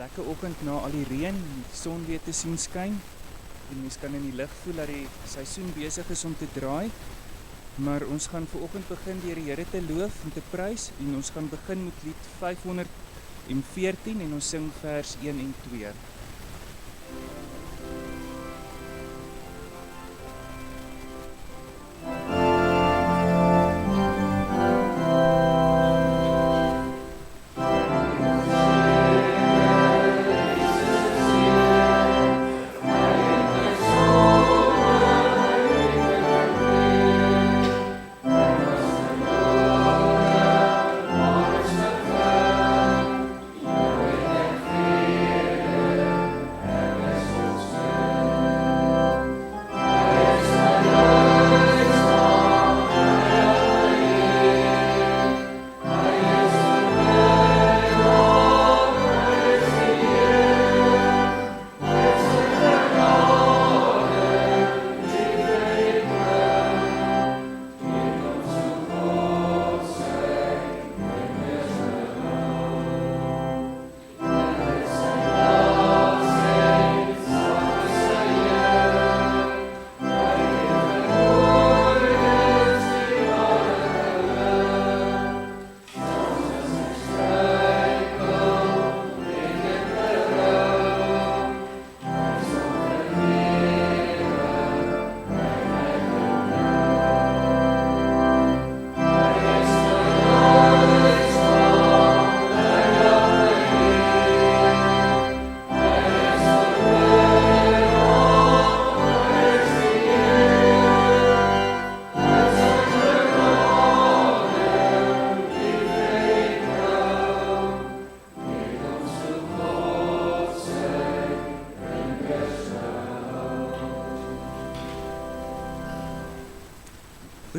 lekker oggend na al die reën, die son weer te sien skyn. En mens kan in die lug voel dat die seisoen besig is om te draai. Maar ons gaan vanoggend begin deur die Here te loof en te prys en ons gaan begin met lied 514 en ons sing vers 1 en 2.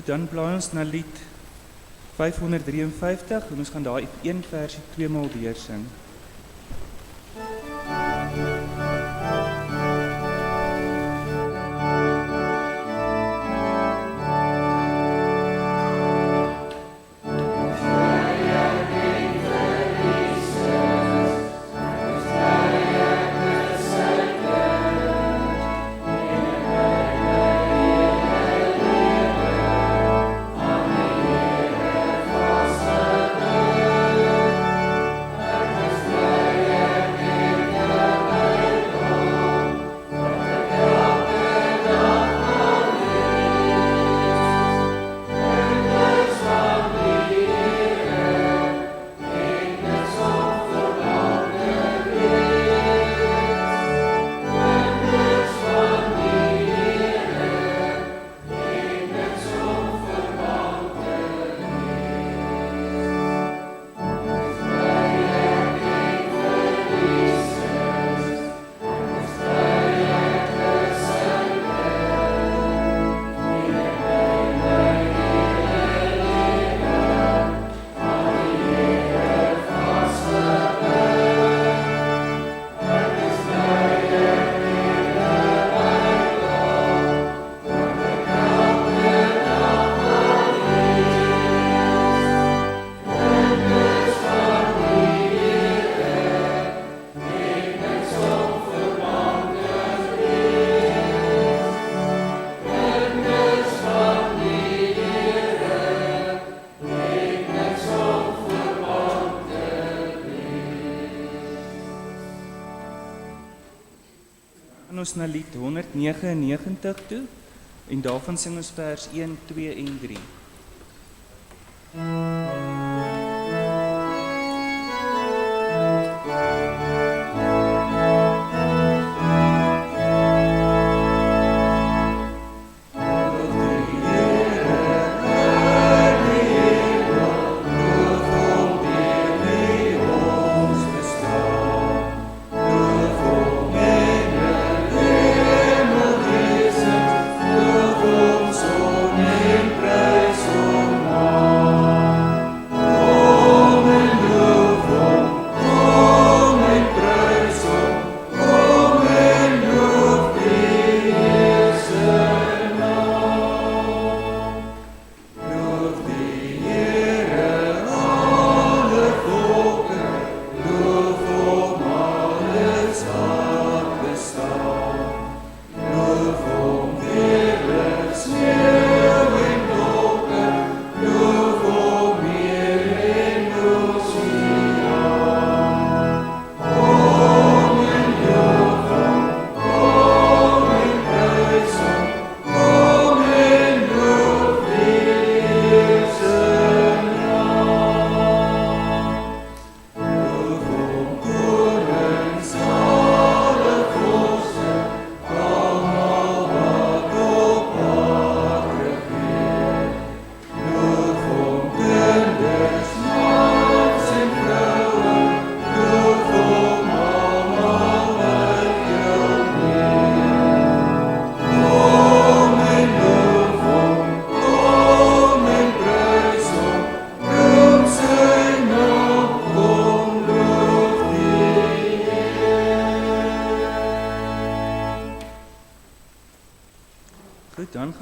Goed, dan blaai ons na lied 553 en ons gaan daai een versie 2 maal weer sing. Ons na lied 199 toe en daarvan sing ons vers 1, 2 en 3. Prijs om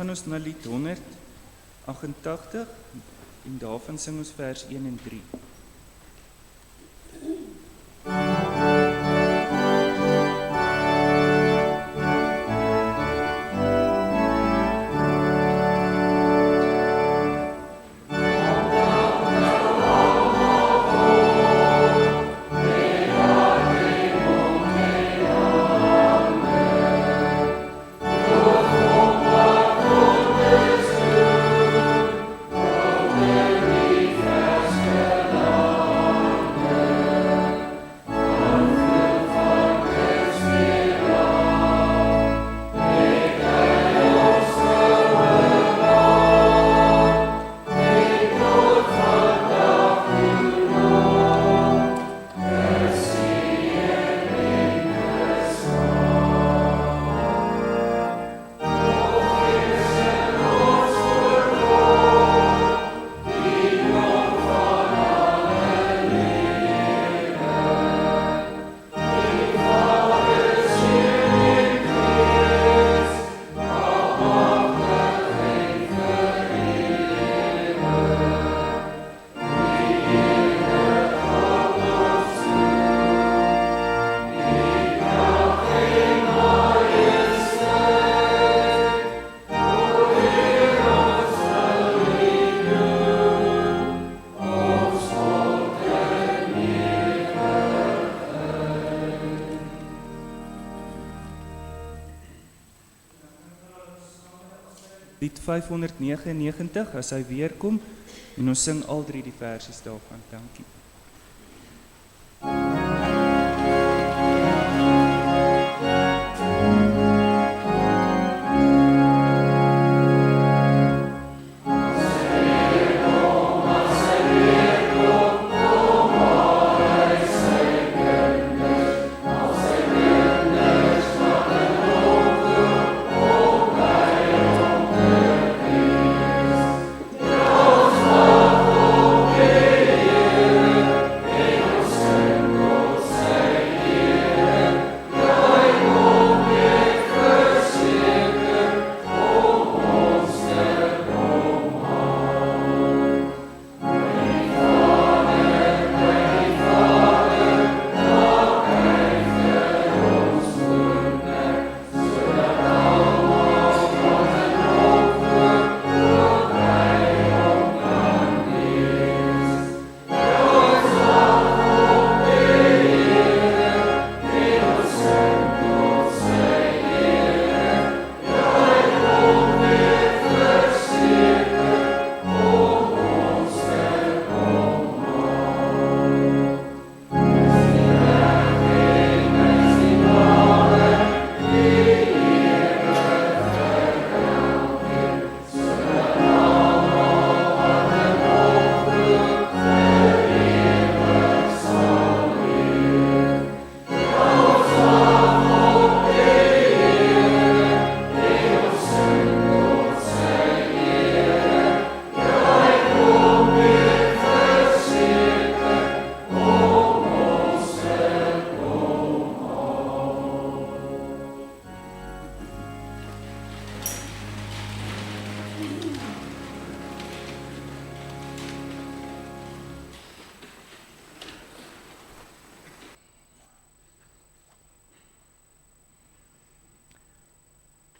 gaan ons na lied 188 en daarvan sing ons vers 1 en 3. Lied 599 as hy weer kom en ons sing al 3 die versies daarvan. Dankie.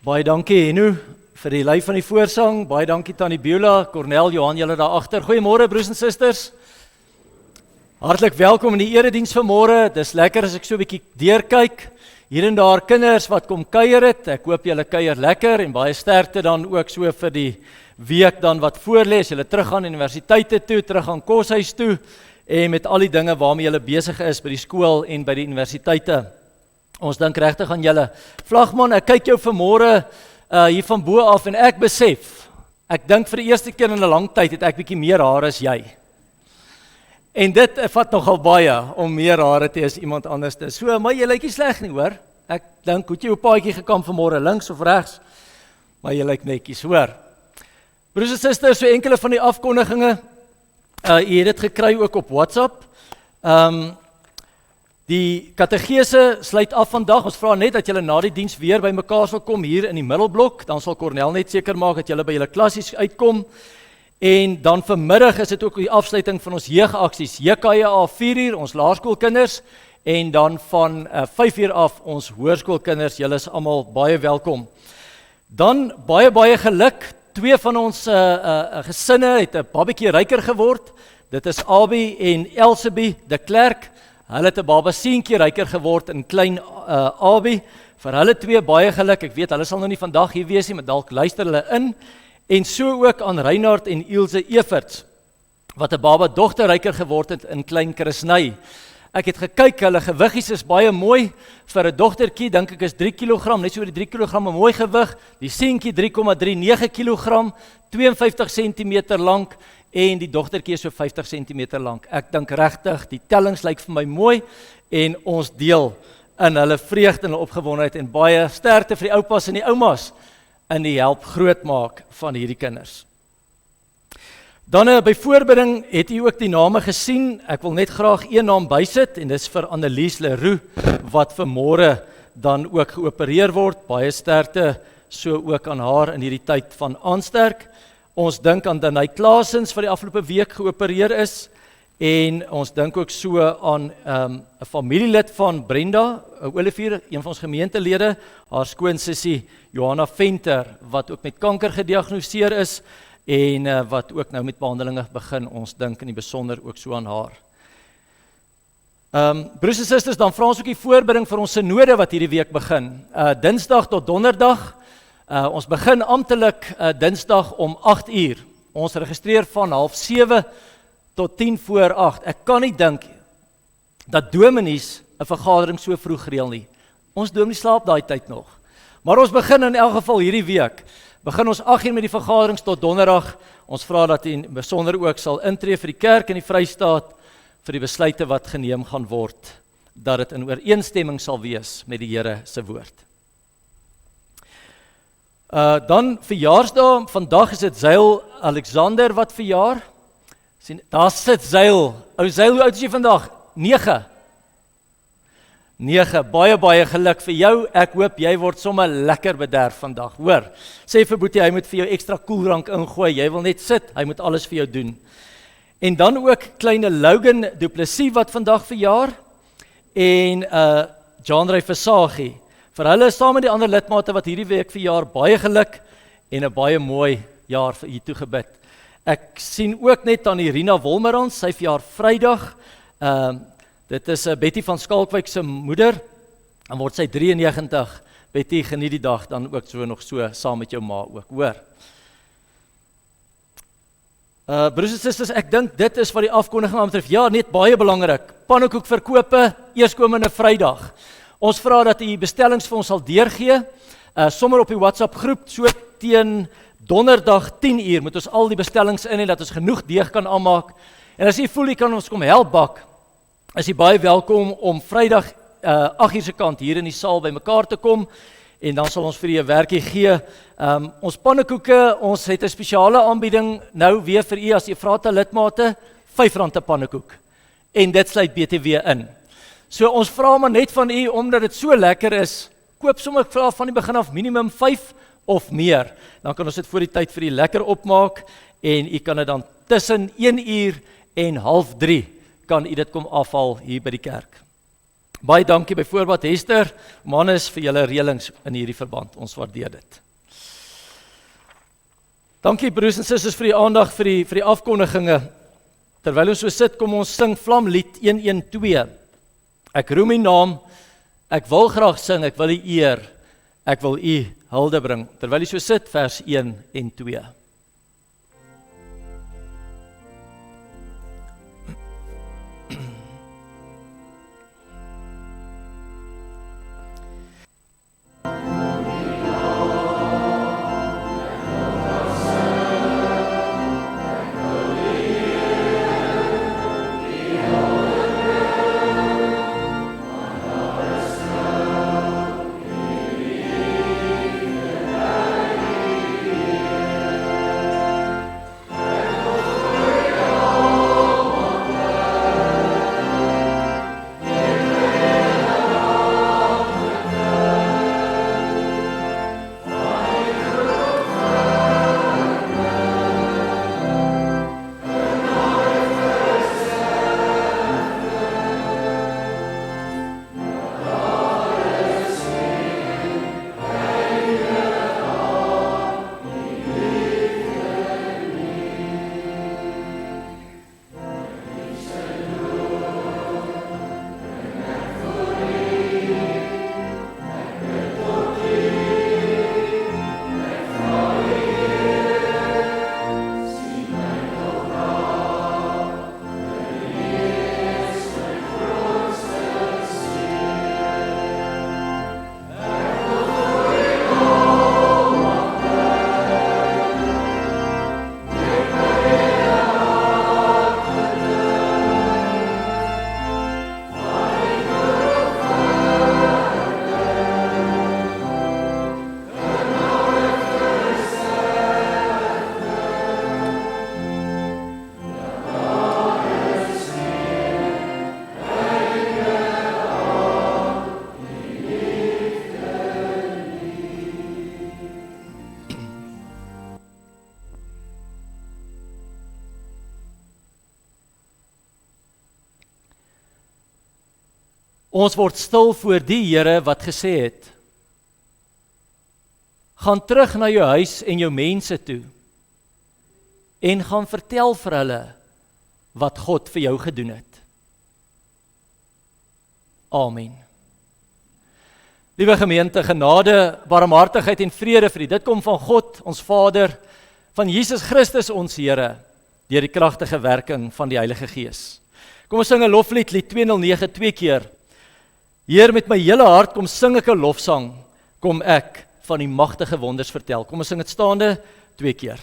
Baie dankie Heno vir die lei van die voorsang. Baie dankie Tannie Beulah, Cornel, Johan, julle daar agter. Goeiemôre broers en susters. Hartlik welkom in die erediens vanmôre. Dis lekker as ek so 'n bietjie deurkyk. Hier en daar kinders wat kom kuier het. Ek hoop julle kuier lekker en baie sterkte dan ook so vir die week dan wat voorlê. As julle terug gaan universiteite toe, terug gaan koshuis toe en met al die dinge waarmee julle besig is by die skool en by die universiteite. Ons dink regtig aan julle. Vlagman, ek kyk jou vanmôre hier van bo af en ek besef, ek dink vir die eerste keer in 'n lang tyd het ek bietjie meer hare as jy. En dit vat nogal baie om meer hare te hê as iemand anders te. So, maar jy lyk nie sleg nie, hoor. Ek dink, het jy op paadjie gekam vanmôre, links of regs? Maar jy lyk netjies, hoor. Broers en susters, so enkele van die afkondigings, jy het dit gekry ook op WhatsApp. Die katedese sluit af vandag. Ons vra net dat julle na die diens weer by mekaar sal kom hier in die middelblok. Dan sal Cornel net seker maak dat julle by julle klassies uitkom. En dan vanmiddag is dit ook die afsluiting van ons jeugaksies. JKA 4:00 ons laerskoolkinders en dan van 5:00 af ons hoërskoolkinders. Julle is almal baie welkom. Dan baie geluk. 2 van ons gesinne het 'n babatjie ryker geword. Dit is Abi en Elsabie de Klerk. Hulle het 'n babaseentjie ryker geword in klein Abi. Vir hulle 2 baie geluk. Ek weet hulle sal nou nie vandag hier wees nie, maar dalk luister hulle in. En so ook aan Reinhard en Ilse Everts, wat 'n baba dogter ryker geword het in klein Christney. Ek het gekyk, hulle gewiggies is baie mooi. Vir 'n dogtertjie dink ek is 3 kg, net so oor die 3 kg 'n mooi gewig. Die seentjie 3,39 kg, 52 cm lank en die dogtertjie is so 50 cm lank. Ek dink regtig, die tellings lyk vir my mooi en ons deel in hulle vreugde en hulle opgewondenheid en baie sterkte vir die oupas en die oumas in die help grootmaak van hierdie kinders. Dan by voorbereiding het u ook die name gesien. Ek wil net graag een naam bysit en dis vir Annelies Leroux wat vanmôre dan ook geopereer word. Baie sterkte so ook aan haar in hierdie tyd van aansterk. Ons dink aan Danai Klaasens wat die afgelope week geopereer is en ons dink ook so aan 'n familielid van Brenda Olivier, een van ons gemeentelede, haar skoonsussie Johanna Venter wat ook met kanker gediagnoseer is en wat ook nou met behandelinge begin. Ons dink in die besonder ook so aan haar. Broers en susters, dan vra ons ook die voorbereiding vir ons synode wat hierdie week begin. Dinsdag tot donderdag. Ons begin amptelik Dinsdag om 8:00. Ons registreer van 6:30 tot 7:50. Ek kan nie dink dat dominees 'n vergadering so vroeg reël nie. Ons dominee slaap daai tyd nog. Maar ons begin in elk geval hierdie week. Begin ons 8:00 met die vergaderings tot donderdag. Ons vra dat u besonder ook sal intree vir die kerk in die Vrystaat vir die besluite wat geneem gaan word, dat dit in ooreenstemming sal wees met die Here se woord. Dan verjaarsdae, vandag is dit Zeil Alexander wat verjaar. Sien, daar sit Zeil. Ou Zeil, hoe oud is jy vandag? 9. Baie geluk vir jou. Ek hoop jy word sommer lekker bederf vandag. Hoor, sê vir Boetie, hy moet vir jou ekstra koeldrank ingooi. Jy wil net sit, hy moet alles vir jou doen. En dan ook kleine Logan Du Plessis wat vandag verjaar en Jean-Ray Versaghi. Vir hulle saam met die ander lidmate wat hierdie week verjaar, baie geluk en 'n baie mooi jaar vir u toegebid. Ek sien ook net aan Irina Wolmerans, sy verjaar Vrydag. Dit is Betty van Skalkwyk se moeder. Dan word sy 93. Betty, geniet die dag dan ook so nog so saam met jou ma ook, hoor. Broers en susters, ek dink dit is wat die afkondiging aanbetref. Ja, net baie belangrik. Pannekoekverkope eerskomende Vrydag. Ons vra dat u bestellings vir ons sal deurgee, sommer op die WhatsApp groep, so teen donderdag 10:00 moet ons al die bestellings in en dat ons genoeg deeg kan aanmaak. En as u voel u kan ons kom help bak, is u baie welkom om Vrydag 8:00 se kant hier in die saal by mekaar te kom en dan sal ons vir u 'n werkie gee. Ons pannekoeke, ons het 'n spesiale aanbieding nou weer vir u as u Efrata lidmate, R5 'n pannekoek. En dit sluit BTW in. So ons vra maar net van u, omdat dit so lekker is, koop sommer van die begin af minimum 5 of meer. Dan kan ons dit voor die tyd vir u lekker opmaak en u kan dit dan tussen 1:00 en 2:30 kan u dit kom afhaal hier by die kerk. Baie dankie byvoorbeeld Hester, Manus vir julle reëlings in hierdie verband. Ons waardeer dit. Dankie broers en susters vir die aandag vir die afkondiginge. Terwyl ons so sit, kom ons sing Vlamlied 112. Ek roem u naam, ek wil graag sing, ek wil u eer, ek wil u hulde bring. Terwyl u so sit, vers 1 en 2. Ons word stil voor die Here wat gesê het: gaan terug na jou huis en jou mense toe en gaan vertel vir hulle wat God vir jou gedoen het. Amen. Liewe gemeente, genade, barmhartigheid en vrede vir u. Dit kom van God, ons Vader, van Jesus Christus ons Here, deur die kragtige werking van die Heilige Gees. Kom ons sing 'n loflied, lied 209, 2 keer. Heer, met my hele hart kom sing ek 'n lofsang, kom ek van die magtige wonders vertel. Kom ons sing dit staande 2 keer.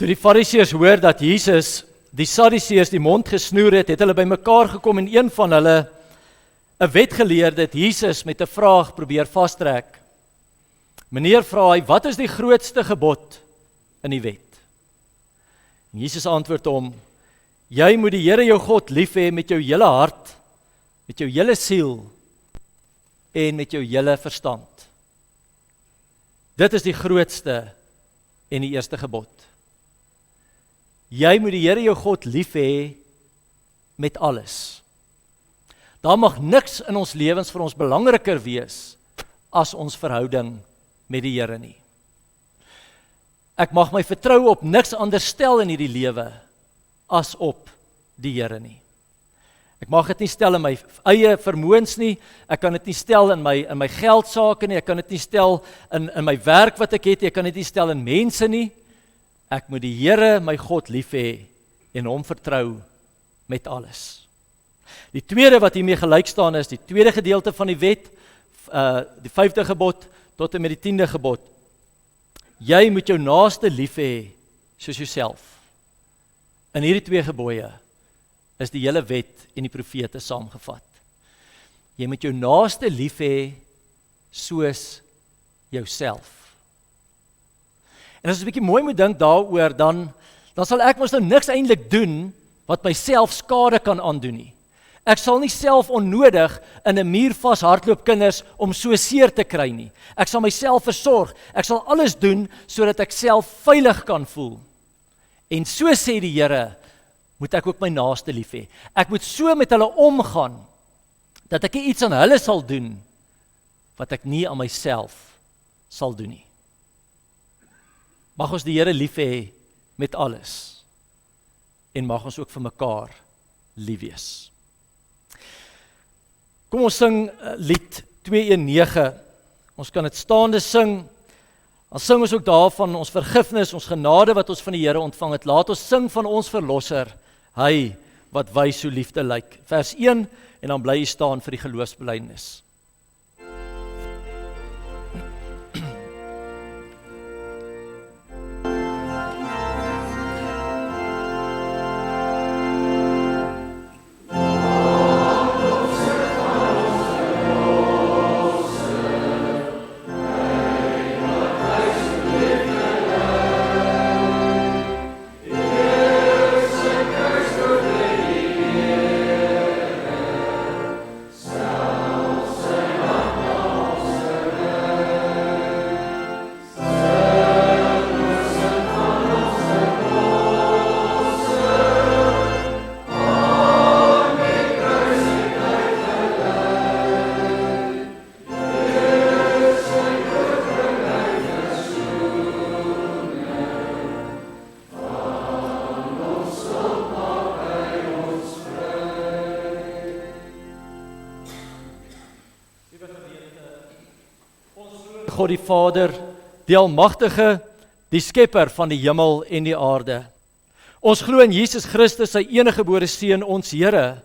Toe die Fariseërs hoor dat Jesus die Sadduseërs die mond gesnoer het, het hulle bymekaar gekom en een van hulle, 'n wetgeleerde, het Jesus met 'n vraag probeer vastrek. Meneer, vra hy, wat is die grootste gebod in die wet? En Jesus antwoord hom, jy moet die Here jou God lief hê met jou hele hart, met jou hele siel en met jou hele verstand. Dit is die grootste en die eerste gebod. Jy moet die Here jou God lief hê met alles. Daar mag niks in ons lewens vir ons belangriker wees as ons verhouding met die Here nie. Ek mag my vertrou op niks anders stel in hierdie lewe as op die Here nie. Ek mag dit nie stel in my eie vermoëns nie, ek kan dit nie stel in my geldsake nie, ek kan dit nie stel in my werk wat ek het, ek kan dit nie stel in mense nie. Ek moet die Here my God lief hê en hom vertrou met alles. Die tweede wat hiermee gelyk staan is die tweede gedeelte van die wet, die 5de gebod tot en met die 10de gebod. Jy moet jou naaste lief hê soos jouself. In hierdie twee gebooie is die hele wet en die profete saamgevat. Jy moet jou naaste lief hê soos jouself. En as ons 'n bietjie mooi moet dink daaroor, dan sal ek mos nou niks eintlik doen wat myself skade kan aandoen nie. Ek sal nie self onnodig in 'n muur vashardloop kinders om so seer te kry nie. Ek sal myself versorg. Ek sal alles doen sodat ek self veilig kan voel. En so sê die Here, moet ek ook my naaste lief hê. Ek moet so met hulle omgaan dat ek iets aan hulle sal doen wat ek nie aan myself sal doen nie. Mag ons die Here lief hê met alles en mag ons ook vir mekaar lief wees. Kom ons sing lied 219. Ons kan dit staande sing. Dan sing ons ook daarvan ons vergifnis, ons genade wat ons van die Here ontvang het. Laat ons sing van ons verlosser, hy wat wys hoe liefde lyk. Vers 1 en dan bly jy staan vir die geloofsbelijdenis. God die Vader, die Almagtige, die Skepper van die hemel en die aarde. Ons glo in Jesus Christus, sy eniggebore Seun, ons Here,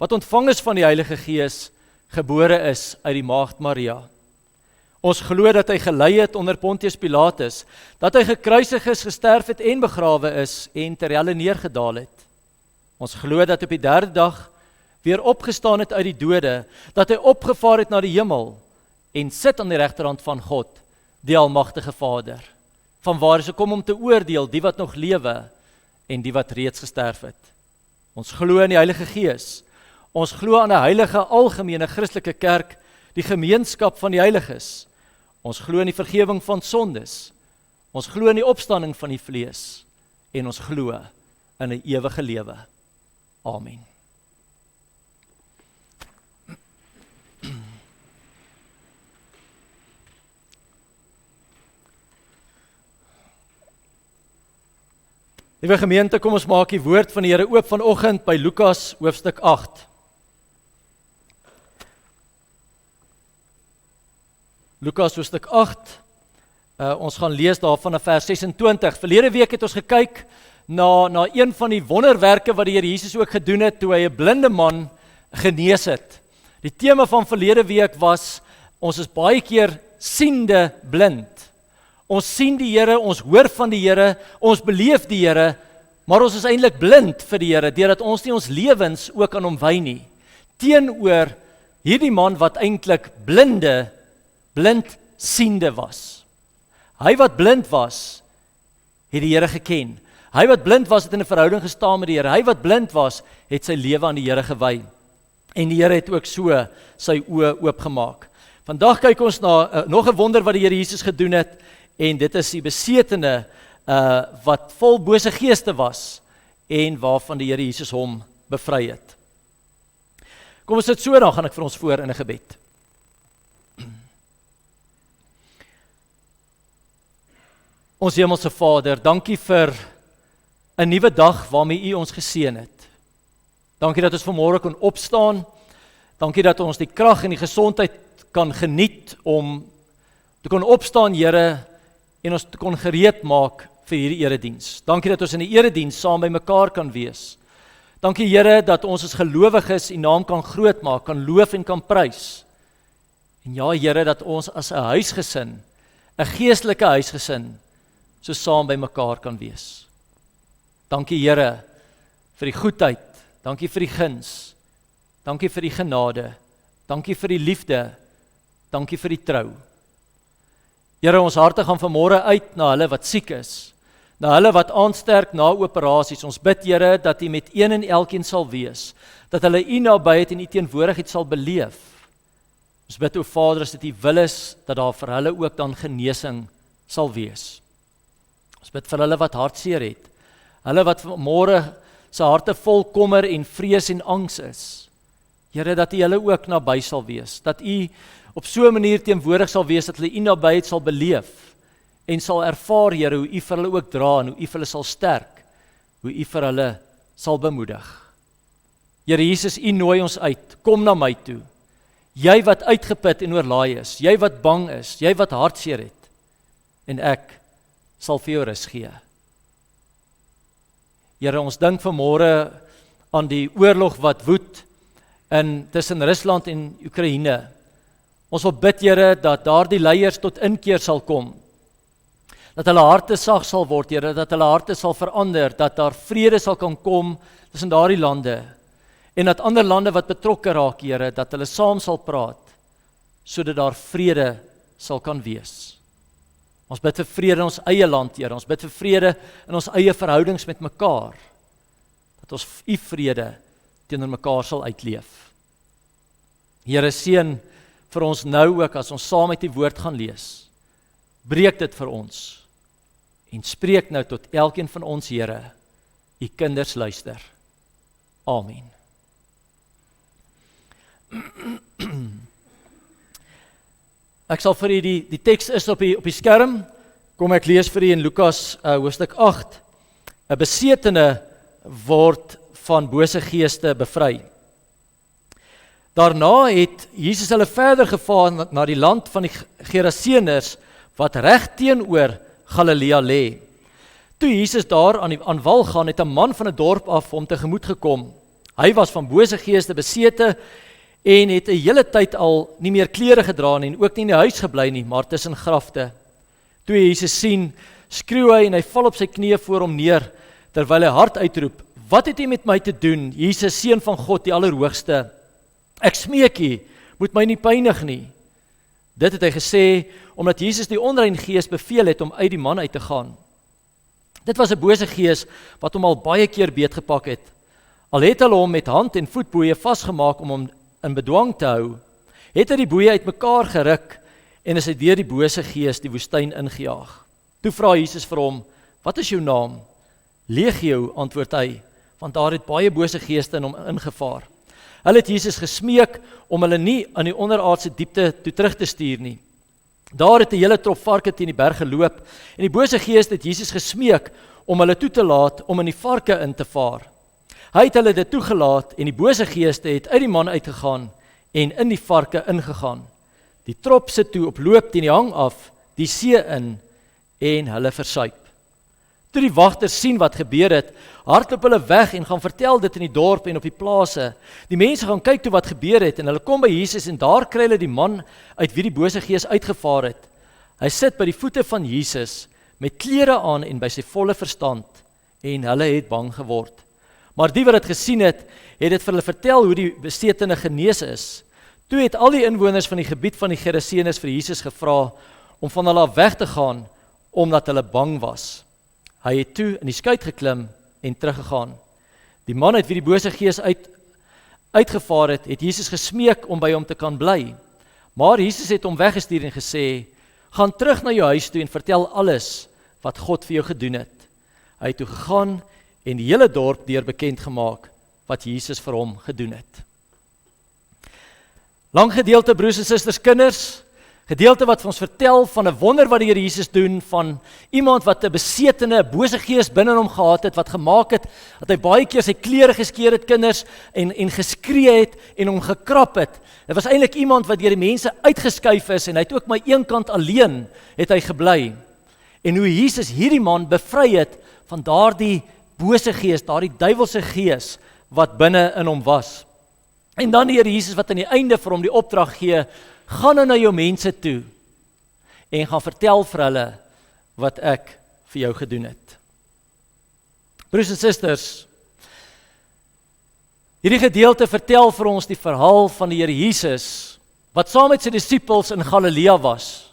wat ontvang is van die Heilige Gees, gebore is uit die maagd Maria. Ons glo dat hy gelei het onder Pontius Pilatus, dat hy gekruisig is, gesterf het en begrawe is en ter helle neergedaal het. Ons glo dat op die derde dag weer opgestaan het uit die dode, dat hy opgevaar het na die hemel en sit aan die regterhand van God, die Almagtige Vader, vanwaar hy kom om te oordeel die wat nog lewe en die wat reeds gesterf het. Ons glo in die Heilige Gees, ons glo aan 'n heilige algemene Christelike kerk, die gemeenskap van die heiliges. Ons glo in die vergewing van sondes, ons glo in die opstanding van die vlees en ons glo in 'n ewige lewe. Amen. Liewe gemeente, kom ons maak die woord van die Here oop vanoggend by Lukas hoofstuk 8. Lukas hoofstuk 8, ons gaan lees daarvan na vers 26. Verlede week het ons gekyk na een van die wonderwerke wat die Here Jesus ook gedoen het, toe hy 'n blinde man genees het. Die tema van verlede week was, ons is baie keer siende blind. Ons sien die Here, ons hoor van die Here, ons beleef die Here, maar ons is eintlik blind vir die Here, deurdat ons nie ons lewens ook aan hom wy nie. Teenoor hierdie man wat eintlik blind siende was. Hy wat blind was, het die Here geken. Hy wat blind was, het in 'n verhouding gestaan met die Here. Hy wat blind was, het sy lewe aan die Here gewy. En die Here het ook so sy oë oopgemaak. Vandag kyk ons na nog 'n wonder wat die Here Jesus gedoen het, en dit is die besetene wat vol bose geeste was en waarvan die Here Jesus hom bevry het. Kom ons sit so, dan gaan ek vir ons voor in 'n gebed. Ons hemelse Vader, dankie vir 'n nuwe dag waarmee U ons geseën het. Dankie dat ons vanmôre kon opstaan. Dankie dat ons die krag en die gesondheid kan geniet om te kon opstaan, Here, en ons te kon gereed maak vir hierdie erediens. Dankie dat ons in die erediens saam by mekaar kan wees. Dankie Here dat ons as gelowiges U naam kan groot maak, kan loof en kan prys. En ja Here, dat ons as 'n huisgesin, 'n geestelike huisgesin, so saam by mekaar kan wees. Dankie Here vir die goedheid, dankie vir die guns, dankie vir die genade, dankie vir die liefde, dankie vir die trou. Here, ons harte gaan vanmôre uit na hulle wat siek is, na hulle wat aansterk na operasies. Ons bid, Here, dat U met een en elkeen sal wees, dat hulle U nabyheid en U teenwoordigheid sal beleef. Ons bid, o Vader, as dit U wil is, dat daar vir hulle ook dan genesing sal wees. Ons bid vir hulle wat hartseer het, hulle wat vanmôre se harte vol kommer en vrees en angs is. Here, dat U hulle ook naby sal wees, dat U op so 'n manier teenwoordig sal wees, dat hulle U nabyheid sal beleef, en sal ervaar, Here, hoe U vir hulle ook dra, en hoe U vir hulle sal sterk, hoe U vir hulle sal bemoedig. Here Jesus, U nooi ons uit, kom na my toe, jy wat uitgeput en oorlaai is, jy wat bang is, jy wat hartseer het, en ek sal vir jou rus gee. Here, ons dink vanmôre aan die oorlog wat woed tussen Rusland en Oekraïne. Ons wil bid, Here, dat daardie leiers tot inkeer sal kom. Dat hulle harte sag sal word, Here, dat hulle harte sal verander, dat daar vrede sal kan kom tussen daardie lande. En dat ander lande wat betrokke raak, Here, dat hulle saam sal praat, sodat daar vrede sal kan wees. Ons bid vir vrede in ons eie land, Here. Ons bid vir vrede in ons eie verhoudings met mekaar. Dat ons U vrede teenoor mekaar sal uitleef. Here, seën vir ons nou ook as ons saam met die woord gaan lees. Breek dit vir ons en spreek nou tot elkeen van ons, Here. U kinders luister. Amen. Ek sal vir u die teks is op die skerm. Kom ek lees vir u in Lukas hoofstuk 8. 'n Besetene word van bose geeste bevry. Daarna het Jesus hulle verder gevaar na die land van die Geraseners wat reg teenoor Galilea lê. Toe Jesus daar aan wal gaan, het 'n man van 'n dorp af hom tegemoet gekom. Hy was van bose geeste besete en het 'n hele tyd al nie meer klere gedra nie en ook nie in die huis gebly nie, maar tussen grafte. Toe hy Jesus sien, skreeu hy en hy val op sy knieë voor hom neer, terwyl hy hard uitroep: "Wat het U met my te doen, Jesus, Seun van God, die Allerhoogste? Ek smeek U, moet my nie pynig nie." Dit het hy gesê, omdat Jesus die onrein gees beveel het om uit die man uit te gaan. Dit was 'n bose gees wat hom al baie keer beetgepak het. Al het hulle hom met hand en voetboeie vasgemaak om hom in bedwang te hou, het hy die boeie uitmekaar geruk en is hy deur die bose gees die woestyn ingejaag. Toe vra Jesus vir hom: "Wat is jou naam?" "Legio," antwoord hy, want daar het baie bose geeste in hom ingevaar. Hulle het Jesus gesmeek om hulle nie aan die onderaardse diepte toe terug te stuur nie. Daar het 'n hele trop varke teen die berg geloop en die bose geeste het Jesus gesmeek om hulle toe te laat om in die varke in te vaar. Hy het hulle dit toegelaat en die bose geeste het uit die man uitgegaan en in die varke ingegaan. Die trop sit toe op loop teen die hang af, die see in en hulle versuip. Toe die wagters sien wat gebeur het, hardloop hulle weg en gaan vertel dit in die dorp en op die plase. Die mense gaan kyk toe wat gebeur het en hulle kom by Jesus en daar kry hulle die man uit wie die bose gees uitgevaar het. Hy sit by die voete van Jesus met klere aan en by sy volle verstand en hulle het bang geword. Maar die wat dit gesien het dit vir hulle vertel hoe die besetene genees is. Toe het al die inwoners van die gebied van die Geraseners vir Jesus gevra om van hulle af weg te gaan omdat hulle bang was. Hy het toe in die skuit geklim en teruggegaan. Die man uit wie die bose gees uitgevaar het Jesus gesmeek om by hom te kan bly. Maar Jesus het hom weggestuur en gesê: "Gaan terug na jou huis toe en vertel alles wat God vir jou gedoen het." Hy het toe gegaan en die hele dorp deur bekend gemaak wat Jesus vir hom gedoen het. Lang gedeelte, broers en susters, kinders, gedeelte wat vir ons vertel van 'n wonder wat die Here Jesus doen, van iemand wat 'n besetene, bose gees binne hom gehad het, wat gemaak het dat hy baie keer sy klere geskeur het, kinders, en geskree het en hom gekrap het. Dit was eintlik iemand wat deur die mense uitgeskuif is en hy het ook maar een kant alleen het hy gebly. En hoe Jesus hierdie man bevry het van daardie bose gees, daardie duiwelse gees wat binne in hom was. En dan die Here Jesus wat aan die einde vir hom die opdrag gee: "Gaan nou na jou mense toe en gaan vertel vir hulle wat ek vir jou gedoen het." Broers en susters, hierdie gedeelte vertel vir ons die verhaal van die Here Jesus wat saam met sy disippels in Galilea was.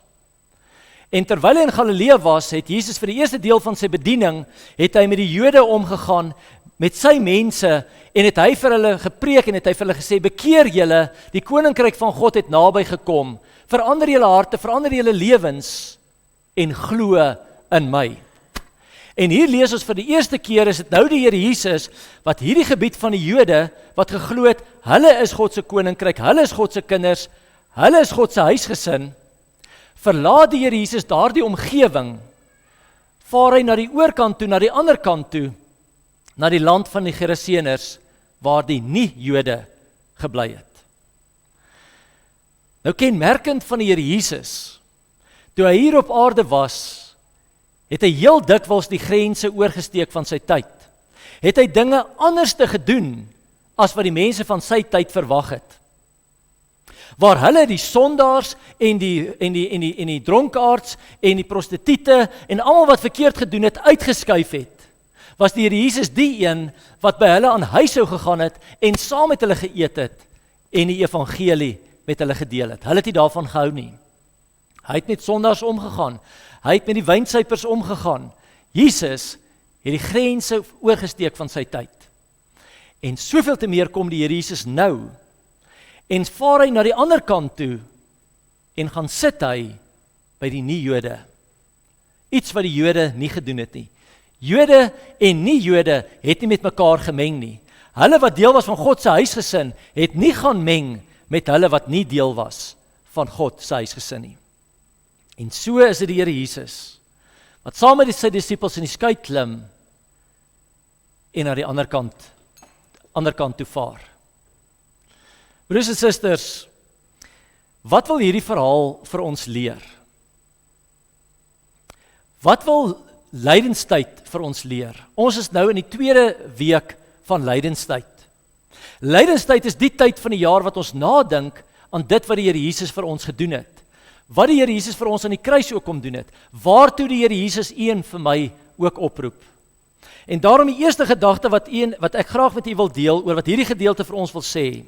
En terwyl hy in Galilea was, het Jesus vir die eerste deel van sy bediening, het hy met die Jode omgegaan, met sy mense, en het hy vir hulle gepreek en het hy vir hulle gesê: "Bekeer julle, die koninkryk van God het naby gekom. Verander julle harte, verander julle lewens en glo in my." En hier lees ons vir die eerste keer is dit nou die Here Jesus wat hierdie gebied van die Jode wat geglo het, hulle is God se koninkryk, hulle is God se kinders, hulle is God se huisgesin. Verlaat die Here Jesus daardie omgewing, vaar hy na die oorkant toe, na die ander kant toe, na die land van die Geraseners, waar die nie-Jode gebly het. Nou kenmerkend van die Here Jesus, toe hy hier op aarde was, het hy heel dikwels die grense oorgesteek van sy tyd. Het hy dinge anders te gedoen as wat die mense van sy tyd verwag het. Waar hulle die sondaars en die dronkaards en die prostituie en almal wat verkeerd gedoen het uitgeskuif het, was die Here Jesus die een wat by hulle aan huis sou gegaan het en saam met hulle geëet het en die evangelie met hulle gedeel het. Hulle het nie daarvan gehou nie. Hy het met sondaars omgegaan. Hy het met die wynsuipers omgegaan. Jesus het die grense oorgesteek van sy tyd. En soveel te meer kom die Here Jesus nou en vaar hy na die ander kant toe en gaan sit hy by die nie-Jode. Iets wat die Jode nie gedoen het nie. Jode en nie-Jode het nie met mekaar gemeng nie. Hulle wat deel was van God se huisgesin, het nie gaan meng met hulle wat nie deel was van God se huisgesin nie. En so is dit die Here Jesus, wat saam met sy disippels in die skei klim en na die ander kant toe vaar. Broers en susters, wat wil hierdie verhaal vir ons leer? Wat wil lydenstyd vir ons leer? Ons is nou in die 2de week van lydenstyd. Lydenstyd is die tyd van die jaar wat ons nadink aan dit wat die Here Jesus vir ons gedoen het. Wat die Here Jesus vir ons aan die kruis ook kom doen het. Waartoe die Here Jesus een vir my ook oproep. En daarom die eerste gedagte wat ek graag met u wil deel oor wat hierdie gedeelte vir ons wil sê,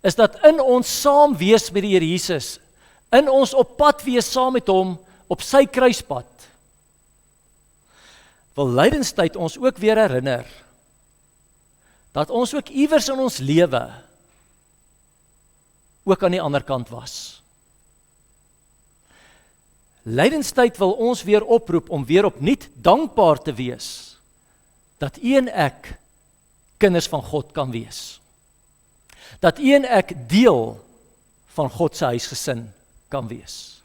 is dat in ons saam wees met die Here Jesus, in ons op pad wees saam met hom op sy kruispad, wil lydenstyd ons ook weer herinner dat ons ook iewers in ons lewe ook aan die ander kant was. Lydenstyd wil ons weer oproep om weer opnuut dankbaar te wees dat u en ek kinders van God kan wees. Dat u en ek deel van God se huisgesin kan wees.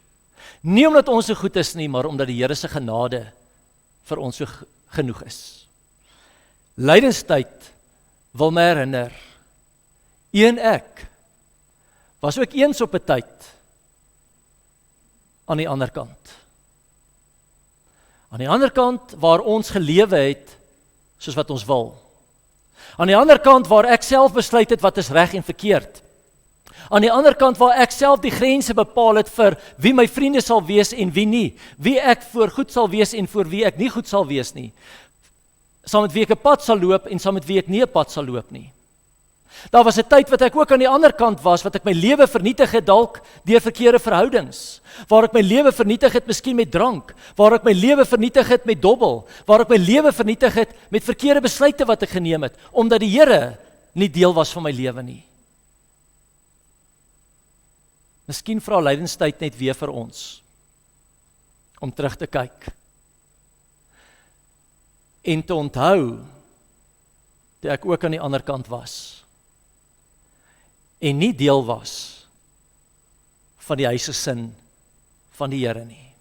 Nie omdat ons so goed is nie, maar omdat die Here se genade vir ons so genoeg is. Lydenstyd wil my herinner, u en ek was ook eens op 'n tyd aan die ander kant. Aan die ander kant waar ons gelewe het soos wat ons wil. Aan die ander kant waar ek self besluit het wat is reg en verkeerd. Aan die ander kant waar ek self die grense bepaal het vir wie my vriende sal wees en wie nie. Wie ek voor goed sal wees en voor wie ek nie goed sal wees nie. Saam met wie ek 'n pad sal loop en saam met wie ek nie 'n pad sal loop nie. Daar was 'n tyd wat ek ook aan die ander kant was, wat ek my lewe vernietig het dalk deur verkeerde verhoudings, waar ek my lewe vernietig het miskien met drank, waar ek my lewe vernietig het met dobbel, waar ek my lewe vernietig het met verkeerde besluite wat ek geneem het, omdat die Here nie deel was van my lewe nie. Miskien vra lydenstyd net weer vir ons, om terug te kyk, en te onthou, dat ek ook aan die ander kant was, en nie deel was van die huisgesin van die Here nie.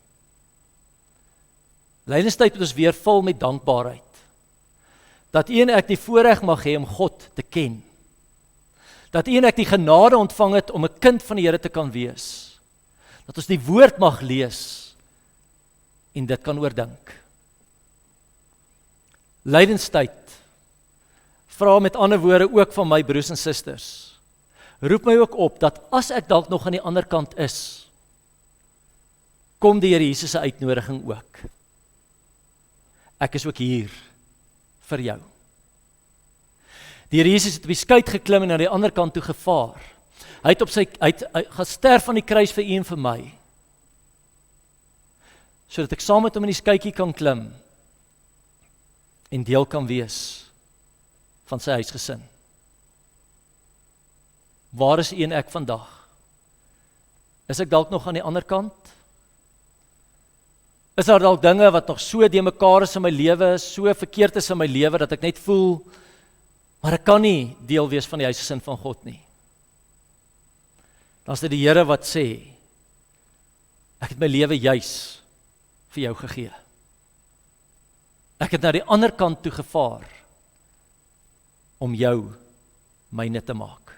Lydenstyd moet ons weer vul met dankbaarheid, dat u en ek die voorreg mag hê om God te ken, dat u en ek die genade ontvang het om 'n kind van die Here te kan wees, dat ons die woord mag lees en dit kan oordink. Lydenstyd vra met ander woorde ook van my broers en susters, roep my ook op dat as ek dalk nog aan die ander kant is, kom die Here Jesus se uitnodiging ook. Ek is ook hier vir jou. Die Here Jesus het op die skei geklim en na die ander kant toe gevaar. Hy het gesterf aan die kruis vir u en vir my, sodat ek saam met hom in die skeietjie kan klim en deel kan wees van sy huisgesin. Waar is u en ek vandag? Is ek dalk nog aan die ander kant? Is daar dalk dinge wat nog so de mekaar is in my lewe, so verkeerd is in my lewe, dat ek net voel, maar ek kan nie deel wees van die huisgesin van God nie? Dan is dit die Here wat sê, ek het my lewe juis vir jou gegee. Ek het na die ander kant toe gevaar, om jou myne te maak.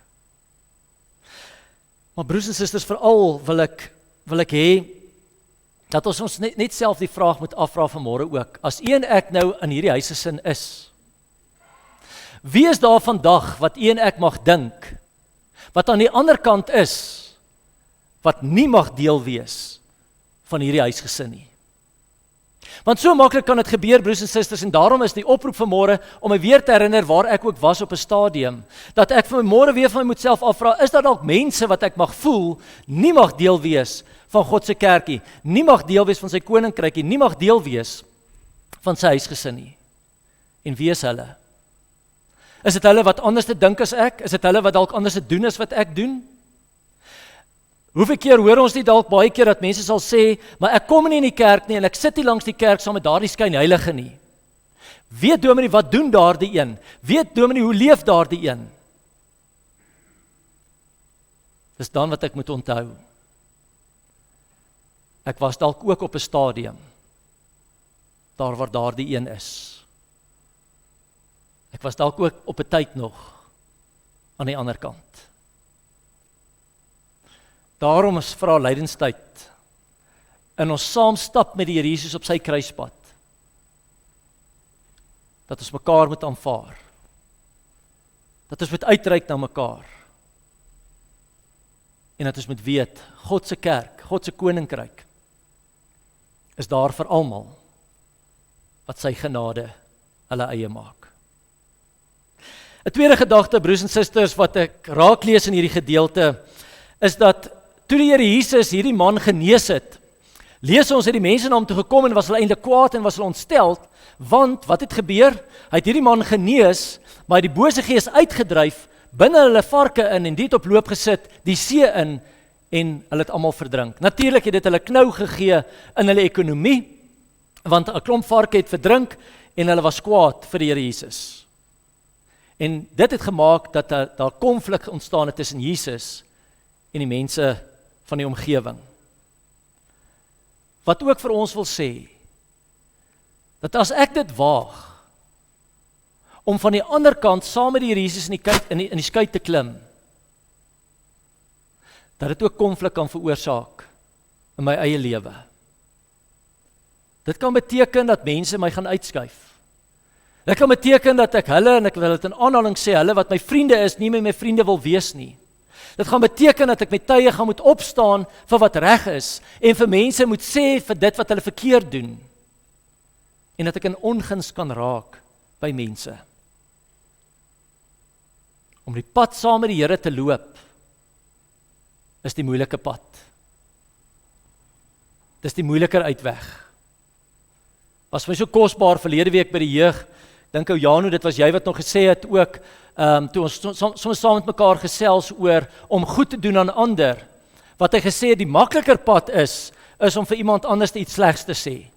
Maar broers en susters, veral wil ek hê, dat ons net self die vraag moet afvra vanmôre ook, as u en ek nou in hierdie huisgesin is, wie is daar vandag wat u en ek mag dink, wat aan die ander kant is, wat nie mag deel wees van hierdie huisgesin nie? Want so maklik kan dit gebeur, broers en susters, en daarom is die oproep vanmôre om my weer te herinner waar ek ook was op 'n stadium, dat ek vanmôre weer van my moet self afvra, is daar dalk mense wat ek mag voel, nie mag deel wees van God se kerkie, nie mag deel wees van sy koninkrykie, nie mag deel wees van sy huisgesin nie? En wie is hulle? Is dit hulle wat anders te dink as ek? Is dit hulle wat dalk anders te doen as wat ek doen? Hoeveel keer hoor ons nie dalk baie keer dat mense sal sê, maar ek kom nie in die kerk nie en ek sit nie langs die kerk saam met daardie skynheilige nie. Weet dominee wat doen daardie een? Weet dominee hoe leef daardie een? Dis dan wat ek moet onthou. Ek was dalk ook op 'n stadium daar waar daardie een is. Ek was dalk ook op 'n tyd nog aan die ander kant. Daarom is vra lydenstyd en ons saam stap met die Here Jesus op sy kruispad, dat ons mekaar moet aanvaar, dat ons moet uitreik na mekaar, en dat ons moet weet, God se kerk, God se koninkryk, is daar vir almal, wat sy genade hulle eie maak. 'n Tweede gedagte, broers en susters, wat ek raak lees in hierdie gedeelte, is dat toe die Here Jesus hierdie man genees het, lees ons het die mense na hom toe gekom en was hulle eintlik kwaad en was hulle ontsteld, want wat het gebeur? Hy het hierdie man genees, maar hy het die bose gees uitgedryf, binne hulle varke in en die het op loop gesit, die see in en hulle het almal verdrink. Natuurlik het dit hulle knou gegee in hulle ekonomie, want 'n klomp varke het verdrink en hulle was kwaad vir die Here Jesus. En dit het gemaak dat daar konflik ontstaan het tussen Jesus en die mense van die omgewing. Wat ook vir ons wil sê, dat as ek dit waag, om van die ander kant saam met die Here Jesus in die skei te klim, dat dit ook konflik kan veroorsaak in my eie lewe. Dit kan beteken dat mense my gaan uitskuif. Dit kan beteken dat ek hulle, en ek wil dit in aanhaling sê, hulle wat my vriende is, nie meer my vriende wil wees nie. Dit gaan beteken dat ek met tye gaan moet opstaan vir wat reg is, en vir mense moet sê vir dit wat hulle verkeerd doen, en dat ek in onguns kan raak by mense. Om die pad saam met die Here te loop, is die moeilike pad. Dis die moeiliker uitweg. Was my so kosbaar verlede week by die jeug, dink ou Jano, dit was jy wat nog gesê het ook, toe ons soms saam met mekaar gesels oor om goed te doen aan ander, wat hy gesê het, die makliker pad is om vir iemand anders iets slegs te sê.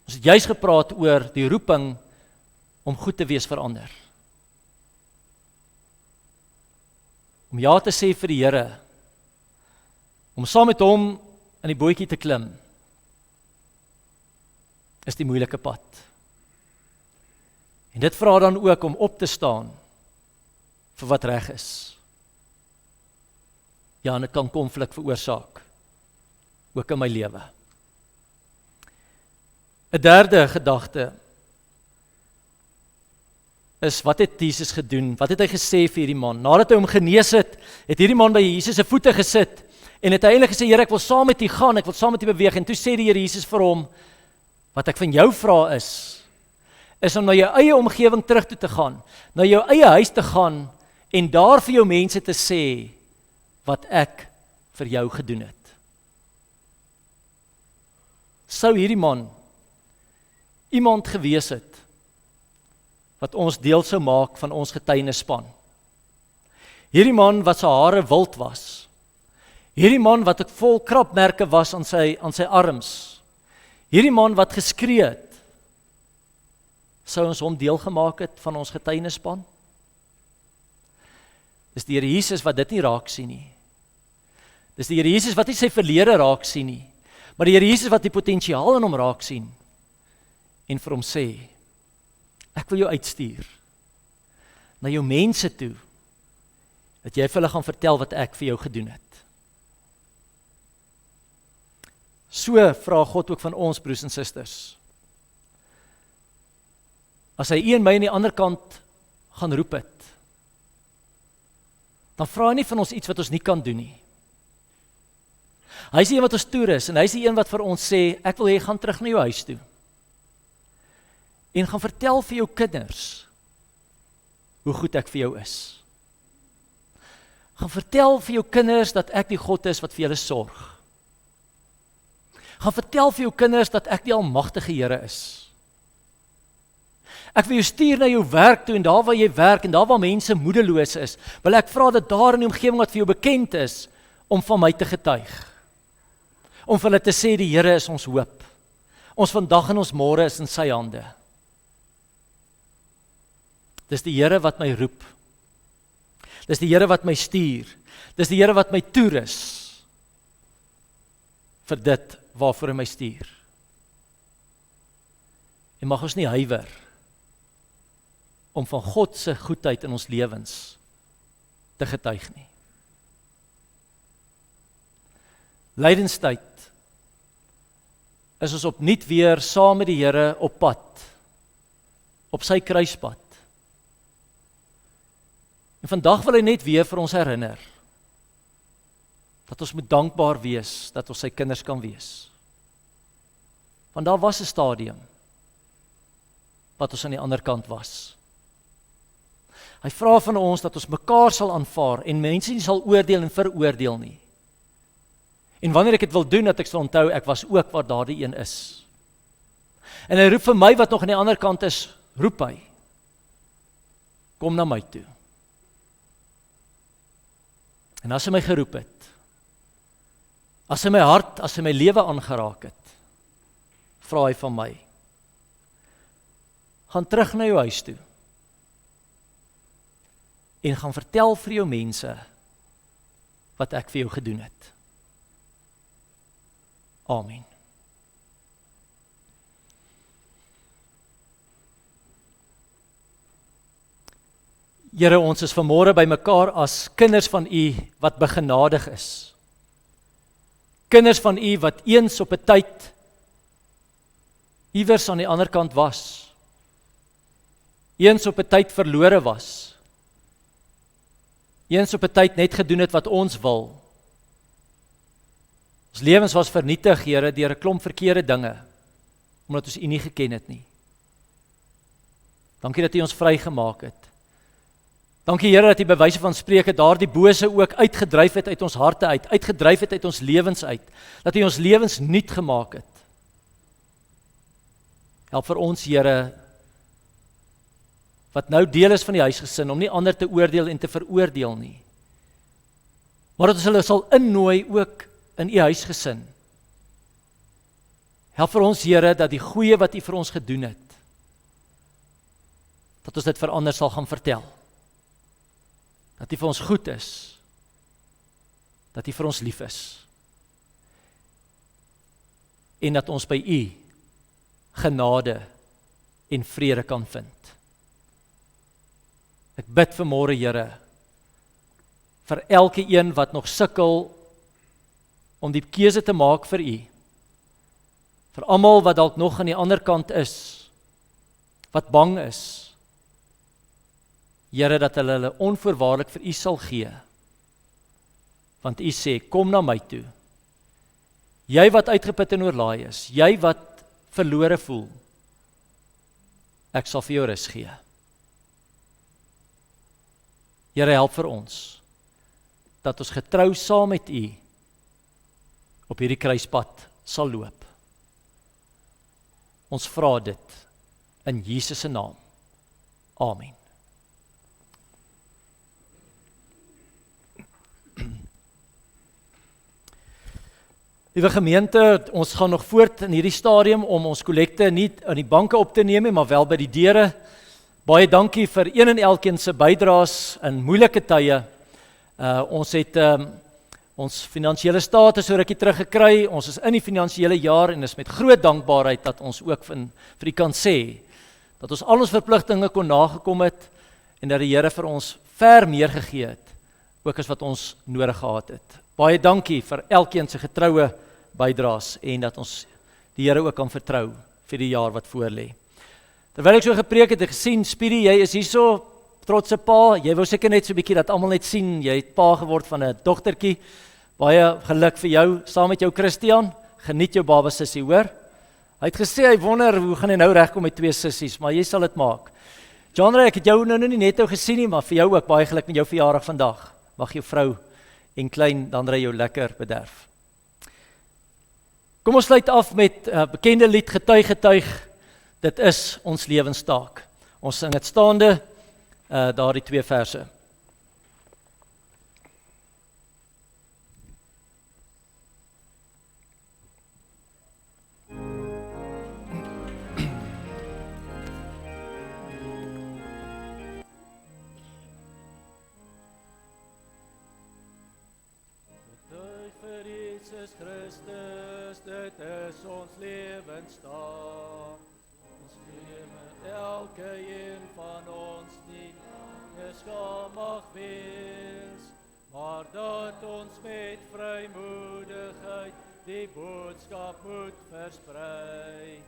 Ons het juist gepraat oor die roeping om goed te wees vir ander. Om ja te sê vir die Here, om saam met hom in die bootjie te klim, is die moeilike pad. En dit vra dan ook om op te staan vir wat reg is. Ja, en dit kan konflik veroorsaak, ook in my lewe. 'n Derde gedagte is, wat het Jesus gedoen? Wat het hy gesê vir hierdie man? Nadat hy hom genees het hierdie man by Jesus se voete gesit, en het hy eintlik gesê, Here, ek wil saam met U gaan, ek wil saam met U beweeg, en toe sê die Here Jesus vir hom, wat ek van jou vra is om na jou eie omgewing terug toe te gaan, na jou eie huis te gaan, en daar vir jou mense te sê, wat ek vir jou gedoen het. Sou hierdie man iemand gewees het, wat ons deel sou maak van ons getuienispan. Hierdie man wat sy hare wild was, hierdie man wat vol krapmerke was aan sy arms, hierdie man wat geskree het, sou ons hom deel gemaak het van ons getuienispan? Dis die Here Jesus wat dit nie raak sien nie. Dis die Here Jesus wat nie sy verlede raak sien nie, maar die Here Jesus wat die potensiaal in hom raak sien, en vir hom sê, ek wil jou uitstuur, na jou mense toe, dat jy vir hulle gaan vertel wat ek vir jou gedoen het. So vra God ook van ons, broers en susters. As hy een my aan die ander kant gaan roep het, dan vra hy nie van ons iets wat ons nie kan doen nie. Hy is die een wat ons toerus, en hy is die een wat vir ons sê, ek wil hê gaan terug na jou huis toe. En gaan vertel vir jou kinders, hoe goed ek vir jou is. Gaan vertel vir jou kinders, dat ek die God is, wat vir julle sorg. Gaan vertel vir jou kinders, dat ek die almagtige Here is. Ek wil jou stuur na jou werk toe, en daar waar jy werk, en daar waar mense moedeloos is, wil ek vra dat daar in die omgewing wat vir jou bekend is, om van my te getuig. Om vir hulle te sê, die Here is ons hoop. Ons vandag en ons môre is in sy hande. Dis die Here wat my roep. Dis die Here wat my stuur. Dis die Here wat my toerus vir dit waarvoor hy my stuur. En mag ons nie huiwer om van God se goedheid in ons lewens te getuig nie. Lydenstyd is ons opnuut weer saam met die Here op pad, op sy kruispad. En vandag wil hy net weer vir ons herinner, dat ons moet dankbaar wees, dat ons sy kinders kan wees. Want daar was 'n stadium, wat ons aan die ander kant was. Hy vra van ons, dat ons mekaar sal aanvaar, en mense nie sal oordeel en veroordeel nie. En wanneer ek dit wil doen, dat ek sal onthou, ek was ook waar daardie een is. En hy roep vir my, wat nog aan die ander kant is, roep hy, kom na my toe. En as hy my geroep het, as hy my hart, as hy my lewe aangeraak het, vra hy van my, gaan terug na jou huis toe, en gaan vertel vir jou mense, wat ek vir jou gedoen het. Amen. Here, ons is vanmôre by mekaar as kinders van U wat begenadig is. Kinders van U wat eens op 'n tyd iewers aan die ander kant was. Eens op 'n tyd verlore was. Eens op 'n tyd net gedoen het wat ons wil. Ons lewens was vernietig, Here, deur 'n klomp verkeerde dinge, omdat ons U nie geken het nie. Dankie dat U ons vrygemaak het. Dankie, Here, dat U by wyse van spreuke daardie bose ook uitgedryf het uit ons harte uit, uitgedryf het uit ons lewens uit, dat U ons lewens nuut gemaak het. Help vir ons, Here, wat nou deel is van die huisgesin, om nie ander te oordeel en te veroordeel nie, maar dat ons hulle sal innooi ook in U huisgesin. Help vir ons, Here, dat die goeie wat U vir ons gedoen het, dat ons dit vir ander sal gaan vertel. Dat U vir ons goed is, dat U vir ons lief is, en dat ons by U genade en vrede kan vind. Ek bid vanmôre, Here, vir elke een wat nog sukkel om die keuse te maak vir U, vir almal wat dalk nog aan die ander kant is, wat bang is, Here, dat hulle onvoorwaardelik vir U sal gee, want U sê, kom na my toe, jy wat uitgeput en oorlaai is, jy wat verlore voel, ek sal vir jou rus gee. Here, help vir ons, dat ons getrou saam met U op hierdie kruispad sal loop. Ons vra dit in Jesus se naam. Amen. Liewe gemeente, ons gaan nog voort in hierdie stadium om ons kollekte nie aan die banke op te neem, maar wel by die deure. Baie dankie vir een en elkeen se bydraes in moeilike tye. Ons het ons finansiële status so rukkie teruggekry. Ons is in die finansiële jaar en is met groot dankbaarheid dat ons ook vir U kan sê dat ons al ons verpligtinge kon nagekom het en dat die Here vir ons ver meer gegee het, ook as wat ons nodig gehad het. Baie dankie vir elkeen se getroue bydraes en dat ons die Here ook kan vertrou vir die jaar wat voor lê. Terwyl ek so gepreek het, ek gesien, Speedy, jy is hierso, trotse pa, jy wou seker net so 'n bietjie dat almal net sien, jy het pa geword van 'n dogtertjie, baie geluk vir jou, saam met jou Christian, geniet jou baba sussie, hoor? Hy het gesê, hy wonder, hoe gaan hy nou regkom met 2 sissies, maar jy sal dit maak. John Ray, ek het jou nou nie net gesien nie, maar vir jou ook baie geluk met jou verjaardag vandag. Mag jou vrou en klein Dan Ray jou lekker bederf. Kom ons sluit af met 'n bekende lied, Getuig, getuig, dit is ons lewenstaak. Ons sing dit staande, daardie 2 verse. Getuig vir Jesus Christus, dit is ons lewenstaak. Ons lewe elke een van ons nie skaam mag wees, maar dat ons met vrymoedigheid die boodskap moet versprei,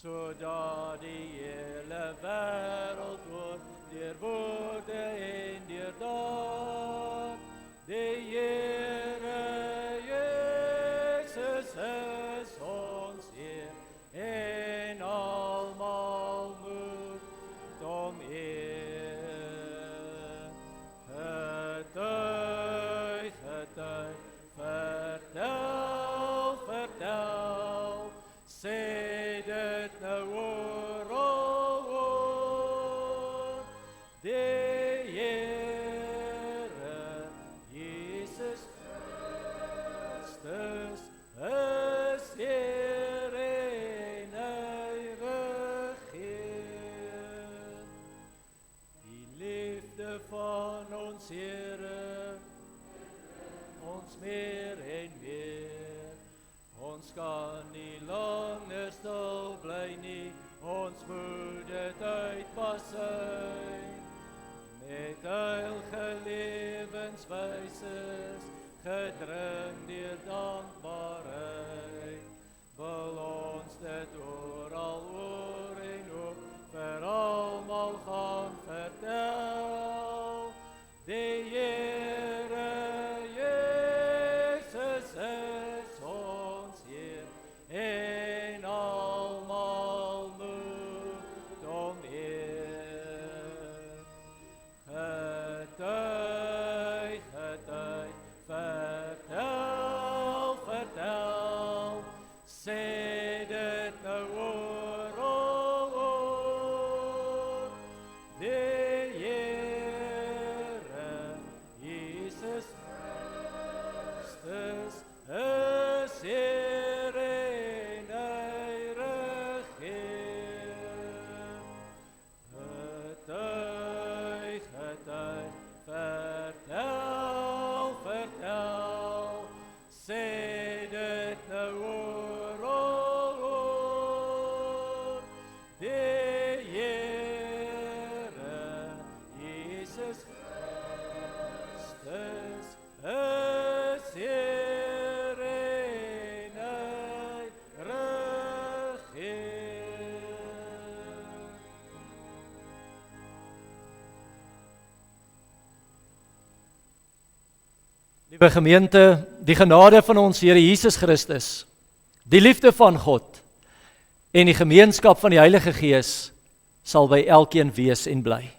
sodat die hele wêreld oor deur woorde en deur daad die Here Jesus is ons Heer en almal moet hom eer. Getuig, getuig, vertel, vertel, sê dit nou oor, die Here Jesus Christus is Heer en hy regeer. Die liefde van ons Here, ons meer en meer. Ons kan nie langer stil bly nie, ons moet dit uitpas uit. Met heilige lewenswyses, gedring deur dankbaarheid, wil ons dit oral oor en oor vir almal gaan vertel. Die Here Jesus is ons Heer en almal moet hom eer. Getuig, getuig, vertel, vertel, sê dit nou oor, die Here Jesus Christus is Heer en hy regeer. Getuig, getuig, vertel, vertel, sê dit nou oor, die Here Jesus Christus is Heer en hy regeer. Liewe gemeente, die genade van ons Here Jesus Christus, die liefde van God en die gemeenskap van die Heilige Gees sal by elkeen wees en bly.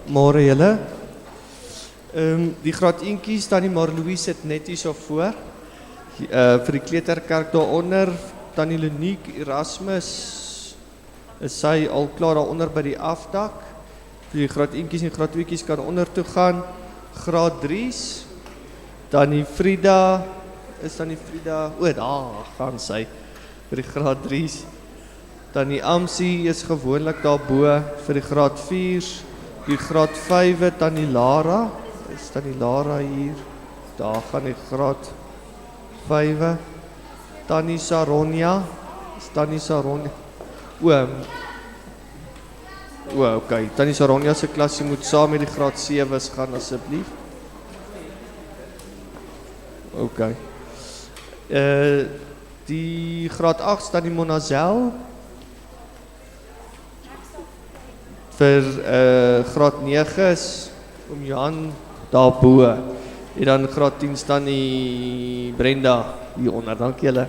Môre julle. Die graad 1tjies staan die Marloes sit net hier so voor. Vir die kleuterkerk daaronder, Tannie Lenique Erasmus is sy al klaar daaronder by die afdak. Vir die graad 1tjies en graad 2tjies kan onder toe gaan. Graad 3's, Tannie Frida, daar gaan sy vir die graad 3's. Tannie Amsie is gewoonlik daarbo vir die graad 4's. Die graad 5, Tannie Lara, is Tannie Lara hier, daar gaan die graad 5. Tannie Saronia, is Tannie Saronia, okay, Tannie Saronia se klasie moet saam met die graad 7's gaan asseblief. Okay. Die graad 8 Tannie Monazel, vir graad 9 is Oom Jan daarbo. En dan graad 10 staan die Brenda hieronder. Dankie julle.